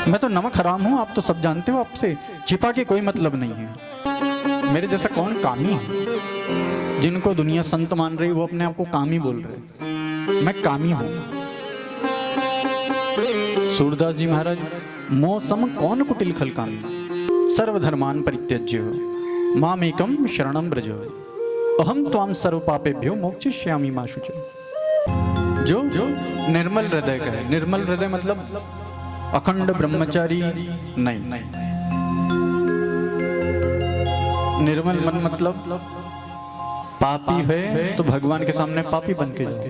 मैं तो नमक हराम हूं, आप तो सब जानते हो, आपसे छिपा के कोई मतलब नहीं है। मेरे जैसा कौन कामी है? जिनको दुनिया संत मान रही वो अपने आप को कामी बोल रहे, मैं कामी हूं। सूरदास जी महाराज, मौसम कौन कुटिल खल कामी, सर्वधर्मान परित्यज्य मामेकम शरणम ब्रज, अहम त्वाम सर्व पापेभ्यो मोक्षयिष्यामि मा शुचि। जो निर्मल हृदय का है, निर्मल हृदय मतलब अखंड ब्रह्मचारी नहीं, निर्मल मन मतलब पापी है तो भगवान के सामने पापी बन के जाओ,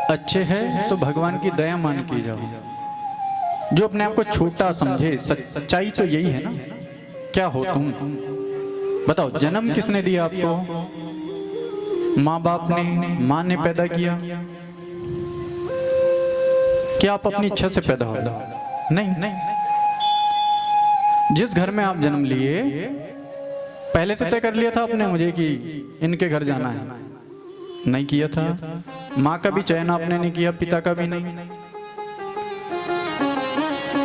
अच्छे है तो भगवान की दया मान के जाओ। जो अपने आप को छोटा समझे, सच्चाई तो यही है ना। क्या हो तुम बताओ, जन्म किसने दिया आपको? माँ बाप ने, माँ ने पैदा किया? क्या आप अपनी इच्छा से पैदा हो? नहीं। जिस घर में आप जन्म लिए पहले से तय कर लिया था आपने मुझे कि इनके घर जाना है? नहीं किया था। माँ का भी चयन आपने नहीं किया, पिता का भी नहीं।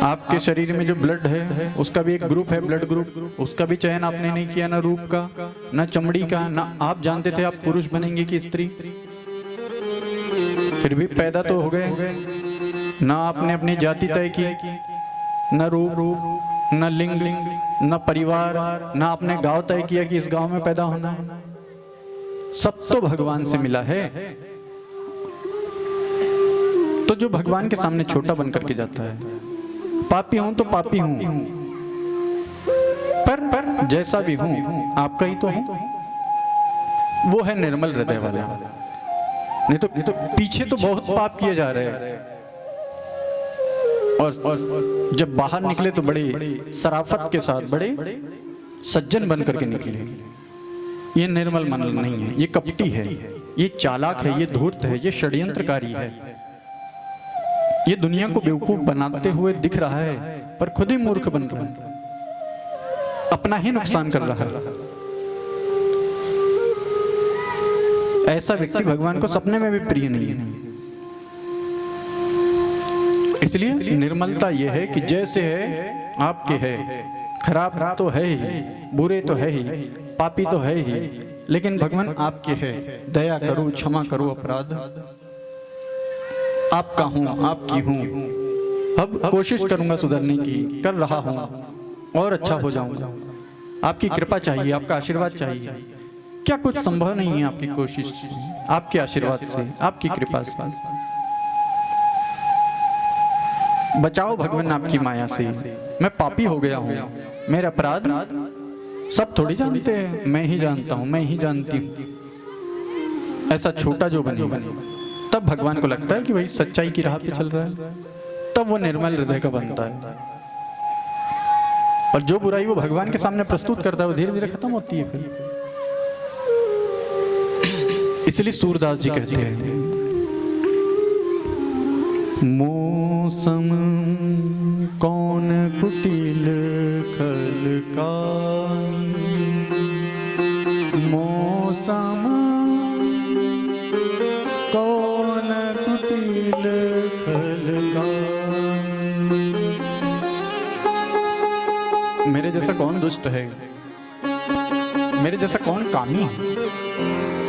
आपके शरीर में जो ब्लड है उसका भी एक ग्रुप है, ब्लड ग्रुप, उसका भी चयन आपने नहीं किया, ना रूप का, ना चमड़ी का, ना आप जानते थे आप पुरुष बनेंगे कि स्त्री। फिर भी पैदा तो हो गए। ना आपने अपनी जाति तय की, न रूप, न लिंग, न परिवार, न आपने गांव तय किया कि इस गांव में पैदा होना है। सब तो भगवान से मिला है। तो जो भगवान के सामने छोटा बन करके जाता है, पापी हूं तो पापी हूं, पर जैसा भी हूं आपका ही तो हूं, वो है निर्मल हृदय वाला। नहीं तो पीछे तो बहुत पाप किए जा रहे हैं, और जब बाहर निकले तो बड़े सराफत के साथ, बड़े सज्जन बन करके निकले। ये निर्मल मन नहीं है, ये कपटी है, ये चालाक है, ये धूर्त है, ये षड्यंत्रकारी है। ये दुनिया को बेवकूफ बनाते हुए दिख रहा है, पर खुद ही मूर्ख बन रहा है, अपना ही नुकसान कर रहा है। ऐसा व्यक्ति भगवान को सपने में भी प्रिय नहीं है। इसलिए निर्मलता यह है कि जैसे है आपके है, खराब तो है ही, बुरे तो है ही, पापी तो है ही, लेकिन भगवान आपके है। दया करो, क्षमा करो, अपराध आपका हूं, आपकी हूं। अब कोशिश करूंगा सुधरने की, कर रहा हूं, और अच्छा हो जाऊंगा। आपकी कृपा चाहिए, आपका आशीर्वाद चाहिए। क्या कुछ संभव नहीं है आपकी कोशिश, आपके आशीर्वाद से, आपकी कृपा से। बचाओ भगवान आपकी माया से। मैं पापी हो गया हूं, मेरा अपराध सब थोड़ी जानते हैं, मैं ही जानता हूं, मैं ही जानती हूं। ऐसा छोटा जो बने, तब भगवान को लगता है कि भाई सच्चाई की राह पे चल रहा है, तब वो निर्मल हृदय का बनता है। और जो बुराई वो भगवान के सामने प्रस्तुत करता है वो धीरे धीरे खत्म होती है फिर। इसलिए सूरदास जी कहते हैं, मौसम कौन कुटिल खल कामी, मौसम कौन कुटिल खल कामी। मेरे जैसा कौन दुष्ट है, मेरे जैसा कौन कामी है?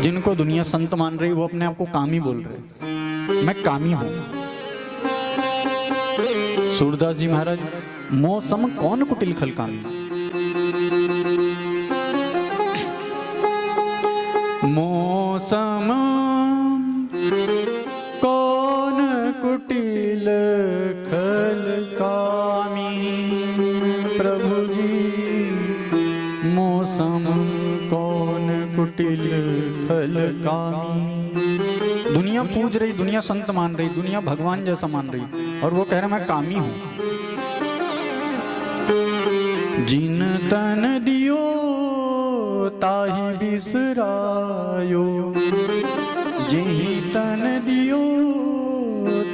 जिनको दुनिया संत मान रही वो अपने आप को कामी बोल रहे, मैं कामी हूं। सूरदास जी महाराज, मौसम कौन कुटिल खल कामी, मौसम कौन कुटिल खल कामी। प्रभु जी, मौसम कौन कुटिल खल कामी। दुनिया पूज रही, दुनिया संत मान रही, दुनिया भगवान जैसा मान रही, और वो कह रहा मैं कामी हूं। जिन तन दियो ताहि बिसरायो, जिहि तन दियो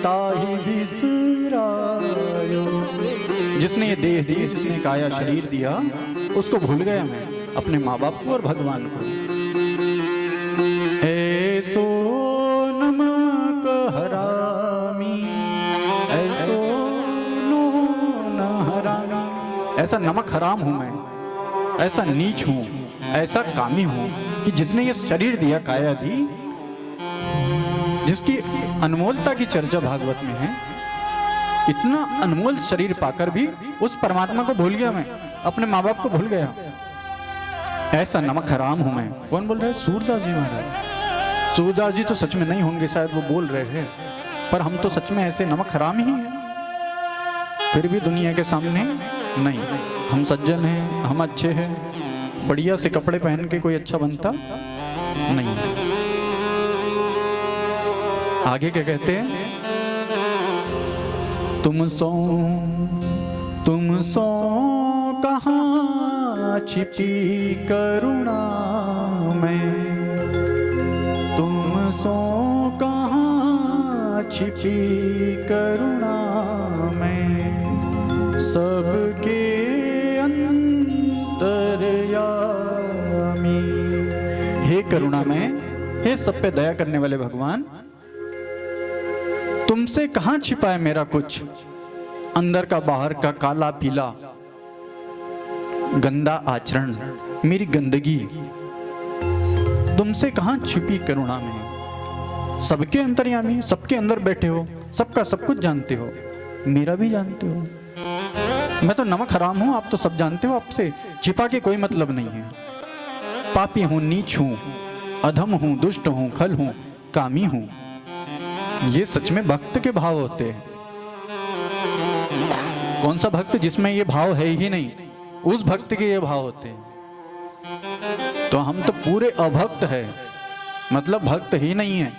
ताहि बिसरायो। जिसने ये देह दी, जिसने काया शरीर दिया, उसको भूल गया मैं, अपने माँ बाप को और भगवान को। ऐसो नमक हरामी, ऐसो नो ऐसा नमक हराम हूं मैं, ऐसा नीच हूं, ऐसा कामी हूं कि जिसने ये शरीर दिया, काया दी, जिसकी अनमोलता की चर्चा भागवत में है, इतना अनमोल शरीर पाकर भी उस परमात्मा को भूल गया मैं, अपने माँ बाप को भूल गया। ऐसा नमक हराम हूं मैं। कौन बोल रहे हैं? सूरदास जी महाराज। सूरदास जी तो सच में नहीं होंगे, शायद वो बोल रहे हैं, पर हम तो सच में ऐसे नमक हराम ही हैं। फिर भी दुनिया के सामने नहीं, हम सज्जन हैं, हम अच्छे हैं, बढ़िया से कपड़े पहन के कोई अच्छा बनता नहीं। आगे क्या कहते हैं? तुम सो कहाँ छिपी करुणा में, तुम सो कहाँ छिपी करुणा में, सबके अंतर्यामी। हे करुणा में, हे सब पे दया करने वाले भगवान, तुमसे कहां छिपा है मेरा कुछ, अंदर का बाहर का काला पीला गंदा आचरण, मेरी गंदगी तुमसे कहां छिपी करुणा में। सबके अंतर्यामी, सबके अंदर बैठे हो, सबका सब कुछ जानते हो, मेरा भी जानते हो। मैं तो नमक हराम हूं, आप तो सब जानते हो, आपसे छिपा के कोई मतलब नहीं है। पापी हूं, नीच हूं, अधम हूं, दुष्ट हूं, खल हूं, कामी हूं। ये सच में भक्त के भाव होते हैं। कौन सा भक्त जिसमें ये भाव है ही नहीं, उस भक्त के ये भाव होते हैं। तो हम तो पूरे अभक्त है, मतलब भक्त ही नहीं है,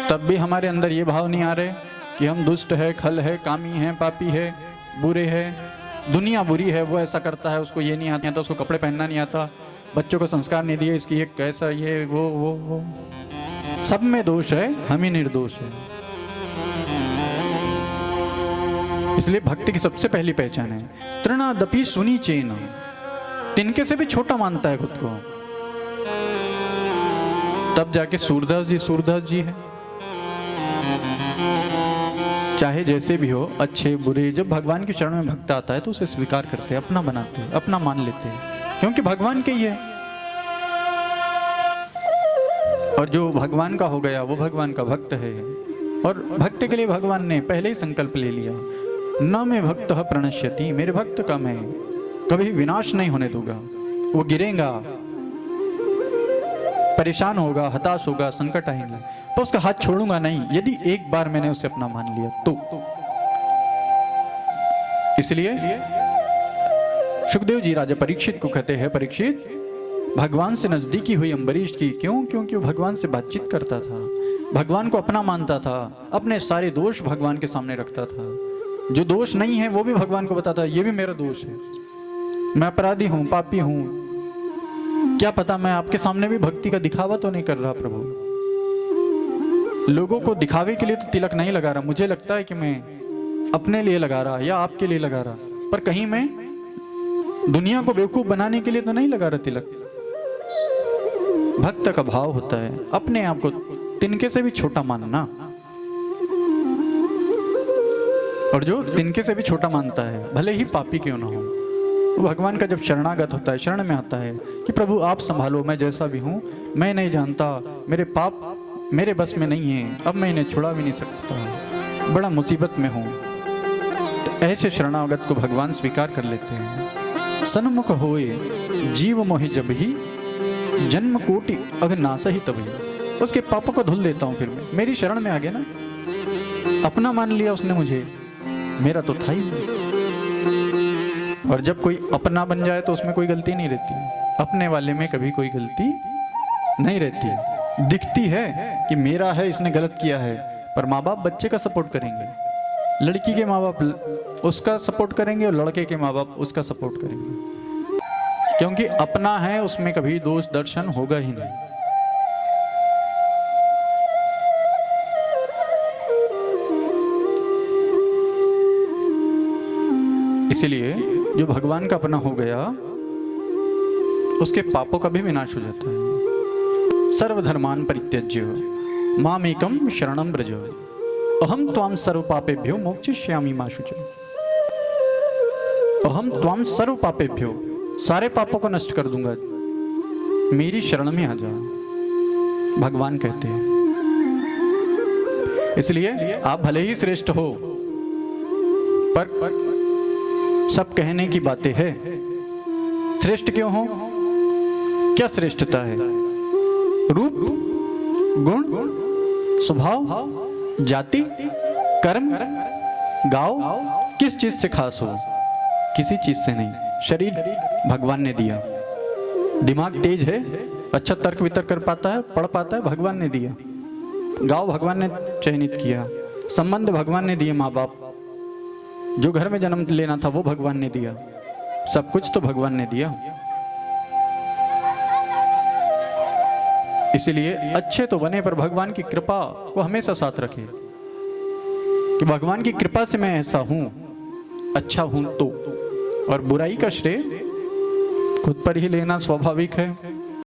तब भी हमारे अंदर ये भाव नहीं आ रहे कि हम दुष्ट है, खल है, कामी है, पापी है, बुरे है, दुनिया बुरी है, वो ऐसा करता है, उसको ये नहीं आता, उसको कपड़े पहनना नहीं आता, बच्चों को संस्कार नहीं दिए, इसकी एक कैसा ये वो सब में दोष है, हम ही निर्दोष है। इसलिए भक्ति की सबसे पहली पहचान है तृणादपि सुनी चेन, तिनके से भी छोटा मानता है खुद को, तब जाके सूरदास जी है। चाहे जैसे भी हो, अच्छे बुरे, जब भगवान के चरण में भक्त आता है तो उसे स्वीकार करते हैं, अपना बनाते हैं, अपना मान लेते हैं, क्योंकि भगवान के ही है। और जो भगवान का हो गया वो भगवान का भक्त है। और भक्त के लिए भगवान ने पहले ही संकल्प ले लिया, न मैं भक्त प्रणश्यति, मेरे भक्त का मैं कभी विनाश नहीं होने दूंगा। वो गिरेगा, परेशान होगा, हताश होगा, संकट आएंगे, तो उसका हाथ छोड़ूंगा नहीं, यदि एक बार मैंने उसे अपना मान लिया तो। इसलिए सुखदेव जी राजा परीक्षित को कहते हैं, परीक्षित, भगवान से नजदीकी हुई अम्बरीश की। क्यों? क्योंकि वो भगवान से बातचीत करता था, भगवान को अपना मानता था, अपने सारे दोष भगवान के सामने रखता था, जो दोष नहीं है वो भी भगवान को बताता है, ये भी मेरा दोष है, मैं अपराधी हूं, पापी हूं। क्या पता मैं आपके सामने भी भक्ति का दिखावा तो नहीं कर रहा प्रभु, लोगों को दिखावे के लिए तो तिलक नहीं लगा रहा, मुझे लगता है कि मैं अपने लिए लगा रहा या आपके लिए लगा रहा, पर कहीं मैं दुनिया को बेवकूफ बनाने के लिए तो नहीं लगा रहा तिलक। भक्त का भाव होता है अपने आप को तिनके से भी छोटा मानना, और जो तिनके से भी छोटा मानता है, भले ही पापी क्यों ना हो, वो भगवान का जब शरणागत होता है, शरण में आता है कि प्रभु आप संभालो, मैं जैसा भी हूँ, मैं नहीं जानता, मेरे पाप मेरे बस में नहीं है, अब मैं इन्हें छुड़ा भी नहीं सकता, बड़ा मुसीबत में हूँ, तो ऐसे शरणागत को भगवान स्वीकार कर लेते हैं। सन्मुख होए जीव मोहि जब ही, जन्म कोटि अगर नासा ही तभी, उसके पापों को धुल देता हूँ। फिर मैं मेरी शरण में आ गया ना, अपना मान लिया उसने मुझे, मेरा तो था ही। और जब कोई अपना बन जाए तो उसमें कोई गलती नहीं रहती, अपने वाले में कभी कोई गलती नहीं रहती। दिखती है कि मेरा है, इसने गलत किया है, पर माँ बाप बच्चे का सपोर्ट करेंगे, लड़की के माँ बाप उसका सपोर्ट करेंगे और लड़के के माँ बाप उसका सपोर्ट करेंगे, क्योंकि अपना है, उसमें कभी दोष दर्शन होगा ही नहीं। इसलिए जो भगवान का अपना हो गया उसके पापों का भी विनाश हो जाता है। सर्वधर्मान परित्यज्य मामेकं शरणं व्रज, अहम त्वां सर्व पापेभ्यो मोक्षयिष्यामि मा शुचि। अहम त्वाम सर्व पापेभ्यो, सारे पापों को नष्ट कर दूंगा, मेरी शरण में आ जा, भगवान कहते हैं। इसलिए आप भले ही श्रेष्ठ हो, पर सब कहने की बातें हैं। श्रेष्ठ क्यों हो? क्या श्रेष्ठता है? रूप, गुण, स्वभाव, जाति, कर्म, गांव, किस चीज से खास हो? किसी चीज से नहीं। शरीर भगवान ने दिया, दिमाग तेज है, अच्छा तर्क वितर्क कर पाता है, पढ़ पाता है, भगवान ने दिया। गांव भगवान ने चयनित किया, संबंध भगवान ने दिए, माँ बाप, जो घर में जन्म लेना था वो भगवान ने दिया, सब कुछ तो भगवान ने दिया। इसलिए अच्छे तो बने, पर भगवान की कृपा को हमेशा साथ रखें कि भगवान की कृपा से मैं ऐसा हूं, अच्छा हूं तो। और बुराई का श्रेय खुद पर ही लेना स्वाभाविक है।